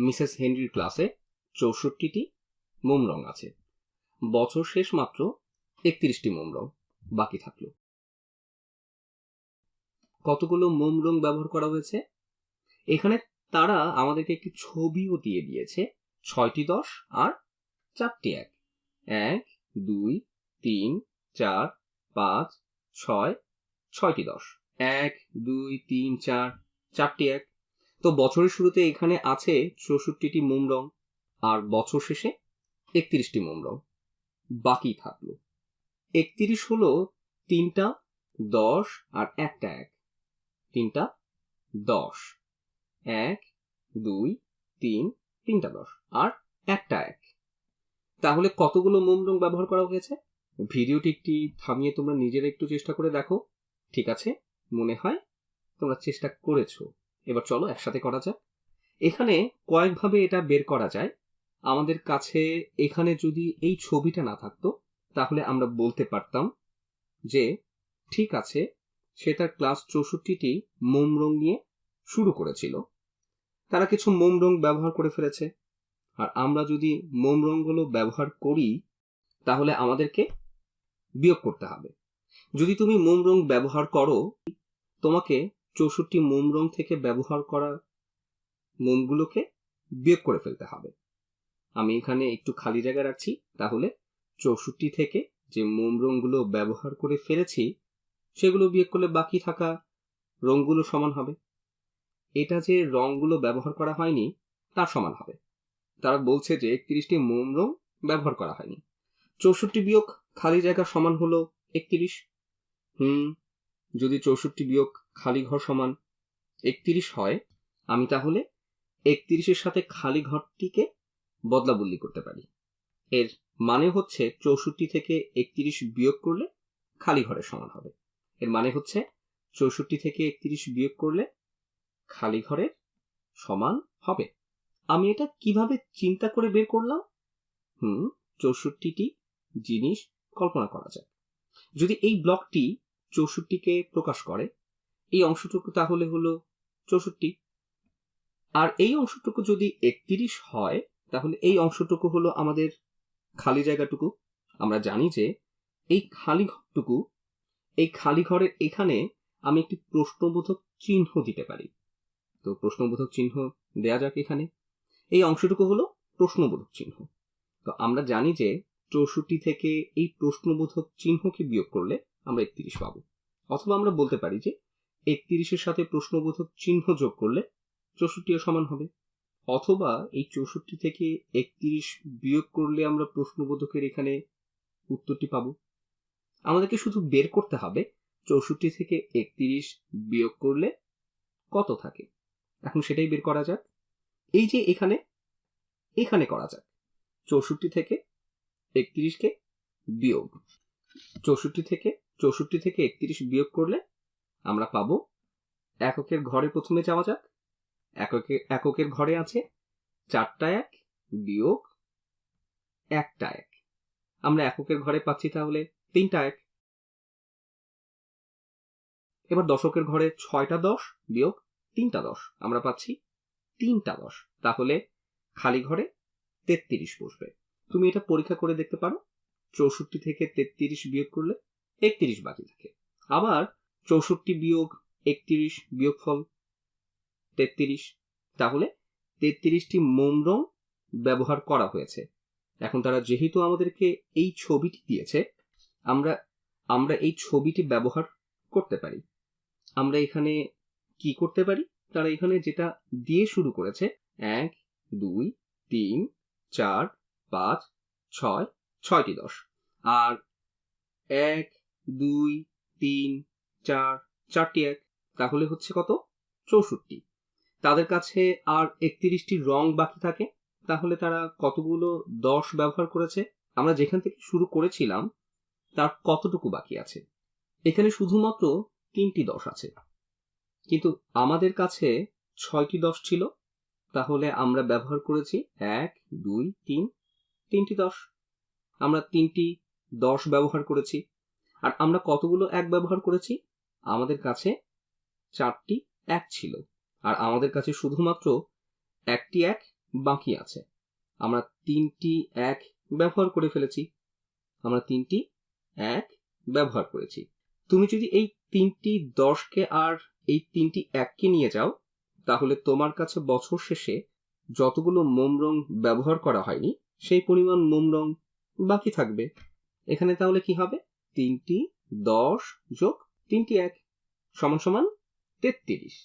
Mrs হেনরির ক্লাসে ৬৪টি মোম রং আছে। বছর শেষ মাত্র ৩১টি মোম রং বাকি থাকলো। কতগুলো মোম রং ব্যবহার করা হয়েছে? এখানে তারা আমাদেরকে একটি ছবিও দিয়ে দিয়েছে। ৬টি ১০ আর ৪টি ১। ১, ২, ৩, ৪, ৫, ৬, ৬টি ১০। ১, ২, ৩, ৪, ৪টি ১। তো বছরের শুরুতে এখানে আছে ৬৪টি মোম রং আর বছর শেষে ৩১টি মোম রং বাকি থাকলো। ৩১ হলো ৩টা ১০ আর একটা ১। ৩টা ১০। ১, ২, ৩, ৩টা ১০ আর একটা ১। তাহলে কতগুলো মোম রং ব্যবহার করা হয়েছে? ভিডিওটি একটি থামিয়ে তোমরা নিজেরা একটু চেষ্টা করে দেখো। ঠিক আছে, মনে হয় তোমরা চেষ্টা করেছো। এবার চলো একসাথে করা যাক। এখানে কয়েকভাবে এটা বের করা যায়। আমাদের কাছে এখানে যদি এই ছবিটা না থাকতো তাহলে আমরা বলতে পারতাম যে ঠিক আছে, সে তার ক্লাস ৬৪টি মোম রং নিয়ে শুরু করেছিল। তারা কিছু মোম রং ব্যবহার করে ফেলেছে। আর আমরা যদি মোম রংগুলো ব্যবহার করি তাহলে আমাদেরকে বিয়োগ করতে হবে। যদি তুমি মোম রং ব্যবহার করো, তোমাকে ৬৪ মোম রং থেকে ব্যবহার করা মোমগুলোকে বিয়োগ করে ফেলতে হবে। আমি এখানে একটু খালি জায়গা রাখছি, তাহলে ৬৪ থেকে যে মোম রংগুলো ব্যবহার করে ফেলেছি সেগুলো বিয়োগ করলে বাকি থাকা রংগুলো সমান হবে। এটা যে রংগুলো ব্যবহার করা হয়নি তার সমান হবে। তারা বলছে যে ৩১টি মোম রং ব্যবহার করা হয়নি। ৬৪ বিয়োগ খালি জায়গা সমান হলো ৩১। যদি ৬৪ বিয়োগ খালি ঘর সমান ৩১ হয়, আমি তাহলে ৩১-এর সাথে খালি ঘরটিকে বদলা বদলি করতে পারি। এর মানে হচ্ছে ৬৪ থেকে ৩১ বিয়োগ করলে খালি ঘরের সমান হবে। এর মানে হচ্ছে ৬৪ থেকে ৩১ বিয়োগ করলে খালি ঘরের সমান হবে। আমি এটা কিভাবে চিন্তা করে বের করলাম? ৬৪টি জিনিস কল্পনা করা যায়। যদি এই ব্লকটি ৬৪কে প্রকাশ করে, এই অংশটুকু তাহলে হলো ৬৪। আর এই অংশটুকু যদি ৩১ হয় তাহলে এই অংশটুকু হলো আমাদের খালি জায়গাটুকু। আমরা জানি যে এই খালি ঘরটুকু, এই খালি ঘরের এখানে আমি একটি প্রশ্নবোধক চিহ্ন দিতে পারি। তো প্রশ্নবোধক চিহ্ন দেয়া যাক এখানে। এই অংশটুকু হলো প্রশ্নবোধক চিহ্ন। তো আমরা জানি যে ৬৪ থেকে এই প্রশ্নবোধক চিহ্নকে বিয়োগ করলে আমরা ৩১ পাবো। অথবা আমরা বলতে পারি যে ৩১-এর সাথে প্রশ্নবোধক চিহ্ন যোগ করলে ৬৪-ও সমান হবে। অথবা এই ৬৪ থেকে ৩১ বিয়োগ করলে আমরা প্রশ্নবোধকের এখানে উত্তরটি পাবো। আমাদেরকে শুধু বের করতে হবে ৬৪ থেকে ৩১ বিয়োগ করলে কত থাকে। এখন সেটাই বের করা যাক। এই যে এখানে করা যাক। ৬৪ থেকে ৩১কে বিয়োগ। ৬৪ থেকে ৩১ বিয়োগ করলে আমরা পাবো এককের ঘরে প্রথমে যাওয়া যাক। এককের ঘরে আছে ৪টা ১ বিয়োগ একটা ১। আমরা এককের ঘরে পাচ্ছি তাহলে ৩টা ১। এবার দশকের ঘরে ৬টা ১০ বিয়োগ ৩টা ১০, আমরা পাচ্ছি ৩টা ১০। তাহলে খালি ঘরে ৩৩ বসবে। তুমি এটা পরীক্ষা করে দেখতে পারো। ৬৪ থেকে ৩৩ বিয়োগ করলে ৩১ বাকি থাকে। আবার ৬৪ বিয়োগ ৩১ বিয়োগফল ৩৩। তাহলে ৩৩টি মোম রং ব্যবহার করা হয়েছে। এখন তারা যেহেতু আমাদেরকে এই ছবিটি দিয়েছে, আমরা এই ছবিটি ব্যবহার করতে পারি। আমরা এখানে কি করতে পারি? তারা এখানে যেটা দিয়ে শুরু করেছে ১, ২, ৩, ৪, ৫, ৬, ৬টি ১০। আর ১, ২, ৩, ৪, ৪টি ১। তাহলে হচ্ছে কত? ৬৪। তাদের কাছে আর ৩১টি রং বাকি থাকে। তাহলে তারা কতগুলো ১০ ব্যবহার করেছে? আমরা যেখান থেকে শুরু করেছিলাম তার কতটুকু বাকি আছে? এখানে শুধুমাত্র ৩টি ১০ আছে, কিন্তু আমাদের কাছে ৬টি ১০ ছিল। তাহলে আমরা ব্যবহার করেছি ১, ২, ৩, ৩টি ১০। আমরা ৩টি ১০ ব্যবহার করেছি। আর আমরা কতগুলো ১ ব্যবহার করেছি? আমাদের কাছে ৪টি ১ ছিল, আর আমাদের কাছে শুধুমাত্র একটি ১ বাকি আছে। আমরা 3টি 1 ব্যবহার করে ফেলেছি। তুমি যদি এই 3টি 10কে আর এই 3টি 1কে নিয়ে যাও, তাহলে তোমার কাছে বছর শেষে যতগুলো মোম রং ব্যবহার করা হয়নি সেই পরিমাণ মোম রং বাকি থাকবে। এখানে তাহলে কি হবে? 3টি 10 যোগ 3টি 1 সমান সমান 33।